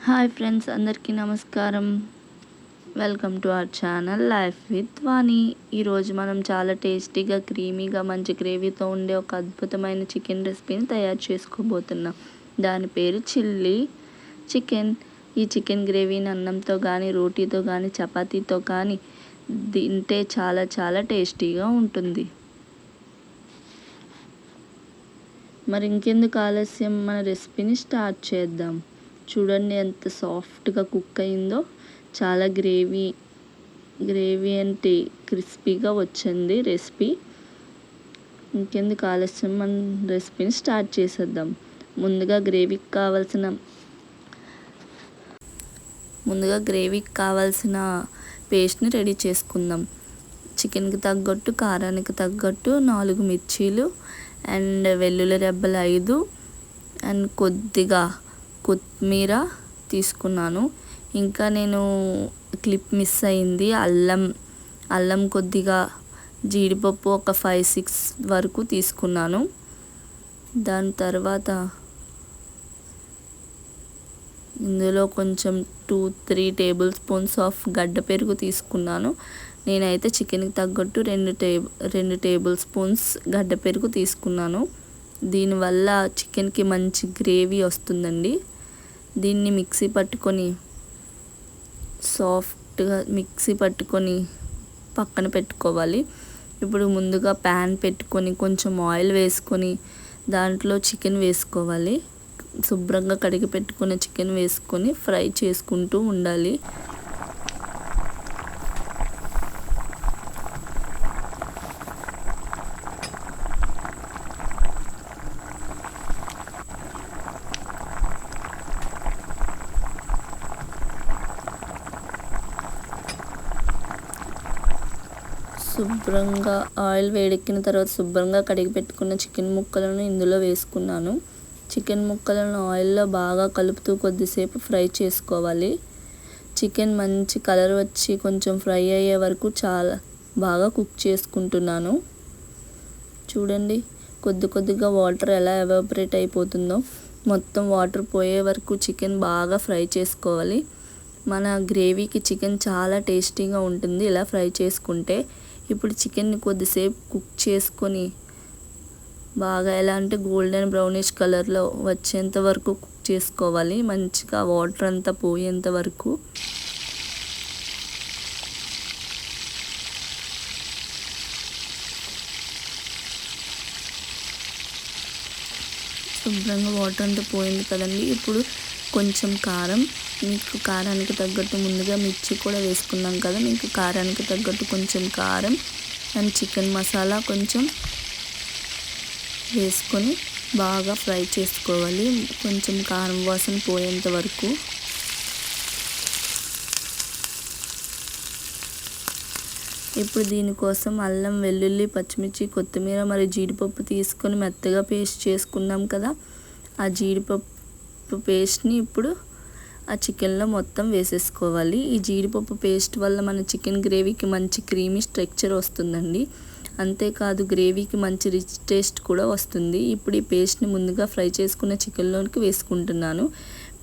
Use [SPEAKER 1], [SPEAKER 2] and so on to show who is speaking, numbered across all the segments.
[SPEAKER 1] Hi friends, అందరికీ నమస్కారం. Welcome to our channel life with Vani. ఈరోజు మనం చాలా టేస్టీగా, క్రీమీగా, మంచి గ్రేవీతో ఉండే ఒక అద్భుతమైన చికెన్ రెసిపీని తయారు చేసుకోబోతున్నాం. దాని పేరు చిల్లీ చికెన్. ఈ చికెన్ గ్రేవీని అన్నంతో కానీ, రోటీతో కానీ, చపాతీతో కానీ తింటే చాలా చాలా టేస్టీగా ఉంటుంది. మరి ఇంకెందుకు ఆలస్యం, మన రెసిపీని స్టార్ట్ చేద్దాం. చూడండి ఎంత సాఫ్ట్గా కుక్ అయిందో. చాలా గ్రేవీ అంటే క్రిస్పీగా వచ్చింది రెసిపీ. ఇంకెందుకు ఆలస్యం, మన రెసిపీని స్టార్ట్ చేసేద్దాం. ముందుగా గ్రేవీకి కావాల్సిన పేస్ట్ని రెడీ చేసుకుందాం. చికెన్కి తగ్గట్టు, కారానికి తగ్గట్టు 4 మిర్చీలు అండ్ వెల్లుల్లి రెబ్బలు 5 అండ్ కొద్దిగా కొత్తిమీర తీసుకున్నాను. ఇంకా నేను క్లిప్ మిస్ అయింది, అల్లం కొద్దిగా, జీడిపప్పు ఒక 5-6 వరకు తీసుకున్నాను. దాని తర్వాత ఇందులో కొంచెం 2-3 టేబుల్ స్పూన్స్ ఆఫ్ గడ్డ పెరుగు తీసుకున్నాను. నేనైతే చికెన్కి తగ్గట్టు 2 టేబుల్ స్పూన్స్ గడ్డ పెరుగు తీసుకున్నాను. దీనివల్ల చికెన్కి మంచి గ్రేవీ వస్తుందండి. దీన్ని సాఫ్ట్గా మిక్సీ పట్టుకొని పక్కన పెట్టుకోవాలి. ఇప్పుడు ముందుగా ప్యాన్ పెట్టుకొని కొంచెం ఆయిల్ వేసుకొని దాంట్లో చికెన్ వేసుకోవాలి. శుభ్రంగా కడిగి పెట్టుకున్న చికెన్ వేసుకొని ఫ్రై చేసుకుంటూ ఉండాలి. శుభ్రంగా ఆయిల్ వేడెక్కిన తర్వాత శుభ్రంగా కడిగి పెట్టుకున్న చికెన్ ముక్కలను ఇందులో వేసుకున్నాను. చికెన్ ముక్కలను ఆయిల్లో బాగా కలుపుతూ కొద్దిసేపు ఫ్రై చేసుకోవాలి. చికెన్ మంచి కలర్ వచ్చి కొంచెం ఫ్రై అయ్యే వరకు చాలా బాగా కుక్ చేసుకుంటున్నాను. చూడండి కొద్దిగా వాటర్ ఎలా ఎవాపరేట్ అయిపోతుందో. మొత్తం వాటర్ పోయే వరకు చికెన్ బాగా ఫ్రై చేసుకోవాలి. మన గ్రేవీకి చికెన్ చాలా టేస్టీగా ఉంటుంది ఇలా ఫ్రై చేసుకుంటే. ఇప్పుడు చికెన్ని కొద్దిసేపు కుక్ చేసుకొని బాగా ఎలా అంటే గోల్డెన్ బ్రౌనిష్ కలర్లో వచ్చేంత వరకు కుక్ చేసుకోవాలి. మంచిగా వాటర్ అంతా పోయేంత వరకు. శుభ్రంగా వాటర్ అంతా పోయింది కదండి. ఇప్పుడు కొంచెం కారం, మీకు కారానికి తగ్గట్టు ముందుగా మిర్చి కూడా వేసుకున్నాం కదా, మీకు కారానికి తగ్గట్టు కొంచెం కారం అండ్ చికెన్ మసాలా కొంచెం వేసుకొని బాగా ఫ్రై చేసుకోవాలి. కొంచెం కారం వాసన పోయేంత వరకు. ఇప్పుడు దీనికోసం అల్లం, వెల్లుల్లి, పచ్చిమిర్చి, కొత్తిమీర మరియు జీడిపప్పు తీసుకొని మెత్తగా పేస్ట్ చేసుకున్నాం కదా, ఆ జీడిపప్పు పేస్ట్ని ఇప్పుడు ఆ చికెన్లో మొత్తం వేసేసుకోవాలి. ఈ జీడిపప్పు పేస్ట్ వల్ల మన చికెన్ గ్రేవీకి మంచి క్రీమీ స్ట్రక్చర్ వస్తుందండి. అంతేకాదు గ్రేవీకి మంచి రిచ్ టేస్ట్ కూడా వస్తుంది. ఇప్పుడు ఈ పేస్ట్ని ముందుగా ఫ్రై చేసుకున్న చికెన్లోకి వేసుకుంటున్నాను.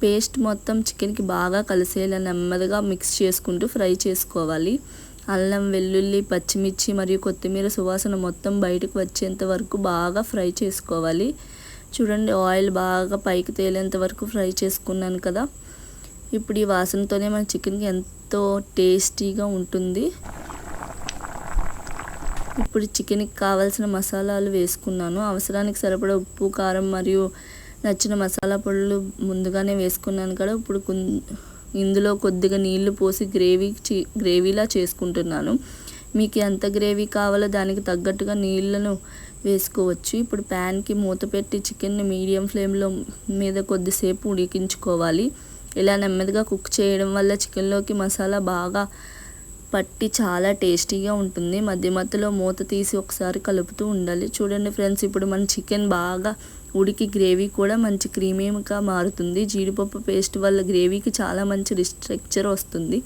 [SPEAKER 1] పేస్ట్ మొత్తం చికెన్కి బాగా కలిసేలా నెమ్మదిగా మిక్స్ చేసుకుంటూ ఫ్రై చేసుకోవాలి. అల్లం, వెల్లుల్లి, పచ్చిమిర్చి మరియు కొత్తిమీర సువాసన మొత్తం బయటకు వచ్చేంత వరకు బాగా ఫ్రై చేసుకోవాలి. చూడండి ఆయిల్ బాగా పైకి తేలేంత వరకు ఫ్రై చేసుకున్నాను కదా. ఇప్పుడు ఈ వాసనతోనే మన చికెన్కి ఎంతో టేస్టీగా ఉంటుంది. ఇప్పుడు చికెన్కి కావాల్సిన మసాలాలు వేసుకున్నాను. అవసరానికి సరిపడా ఉప్పు, కారం మరియు నచ్చిన మసాలా పొడులు ముందుగానే వేసుకున్నాను కదా. ఇప్పుడు ఇందులో కొద్దిగా నీళ్లు పోసి గ్రేవీలా చేసుకుంటున్నాను. మీకు ఎంత గ్రేవీ కావాలో దానికి తగ్గట్టుగా నీళ్లను వేసుకోవచ్చు. ఇప్పుడు ప్యాన్కి మూత పెట్టి చికెన్ని మీడియం ఫ్లేమ్లో మీద కొద్దిసేపు ఉడికించుకోవాలి. ఇలా నెమ్మదిగా కుక్ చేయడం వల్ల చికెన్లోకి మసాలా బాగా పట్టి చాలా టేస్టీగా ఉంటుంది. మధ్యలో మూత తీసి ఒకసారి కలుపుతూ ఉండాలి. చూడండి ఫ్రెండ్స్, ఇప్పుడు మన చికెన్ బాగా ఉడికి గ్రేవీ కూడా మంచి క్రీమీగా మారుతుంది. జీడిపప్పు పేస్ట్ వల్ల గ్రేవీకి చాలా మంచి స్ట్రక్చర్ వస్తుంది.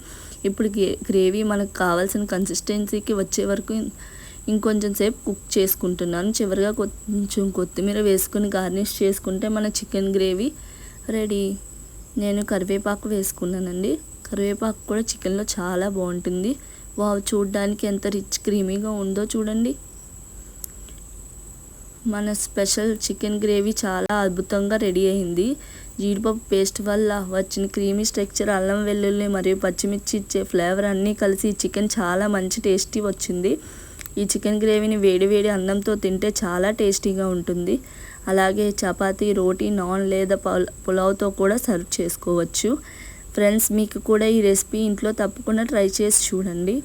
[SPEAKER 1] ఇప్పుడు గ్రేవీ మనకు కావాల్సిన కన్సిస్టెన్సీకి వచ్చే వరకు ఇంకొంచెం సేపు కుక్ చేసుకుంటున్నాను. చివరిగా కొంచెం కొత్తిమీర వేసుకుని గార్నిష్ చేసుకుంటే మన చికెన్ గ్రేవీ రెడీ. నేను కరివేపాకు వేసుకున్నానండి. కరివేపాకు కూడా చికెన్లో చాలా బాగుంటుంది. వావ్, చూడడానికి ఎంత రిచ్ క్రీమీగా ఉందో చూడండి. మన స్పెషల్ చికెన్ గ్రేవీ చాలా అద్భుతంగా రెడీ అయింది. జీడిపప్పు పేస్ట్ వల్ల వచ్చిన క్రీమీ స్ట్రక్చర్, అల్లం వెల్లుల్లి మరియు పచ్చిమిర్చి ఇచ్చే ఫ్లేవర్ అన్నీ కలిసి చికెన్ చాలా మంచి టేస్టీ వచ్చింది. ఈ చికెన్ గ్రేవీని వేడి వేడి అన్నంతో తింటే చాలా టేస్టీగా ఉంటుంది. అలాగే చపాతీ, రోటీ, నాన్ లేదా పులావ్తో కూడా సర్వ్ చేసుకోవచ్చు. ఫ్రెండ్స్, మీకు కూడా ఈ రెసిపీ ఇంట్లో తప్పకుండా ట్రై చేసి చూడండి.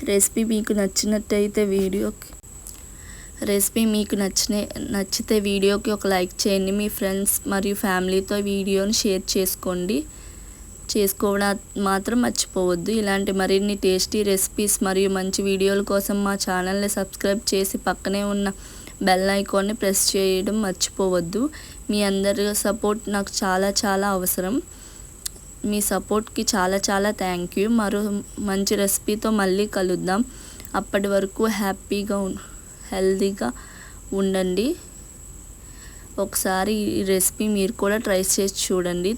[SPEAKER 1] రెసిపీ మీకు నచ్చితే వీడియోకి ఒక లైక్ చేయండి. మీ ఫ్రెండ్స్ మరియు ఫ్యామిలీతో వీడియోని షేర్ చేసుకోవడం మాత్రం మర్చిపోవద్దు. ఇలాంటి మరిన్ని టేస్టీ రెసిపీస్ మరియు మంచి వీడియోల కోసం మా ఛానల్ని సబ్స్క్రైబ్ చేసి పక్కనే ఉన్న బెల్ ఐకాన్ని ప్రెస్ చేయడం మర్చిపోవద్దు. మీ అందరి సపోర్ట్ నాకు చాలా చాలా అవసరం. మీ సపోర్ట్కి చాలా చాలా థ్యాంక్ యూ. మరో మంచి రెసిపీతో మళ్ళీ కలుద్దాం. అప్పటి వరకు హ్యాపీగా హెల్తీగా ఉండండి. ఒకసారి ఈ రెసిపీ మీరు కూడా ట్రై చేసి చూడండి.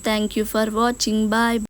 [SPEAKER 1] Thank you for watching. Bye.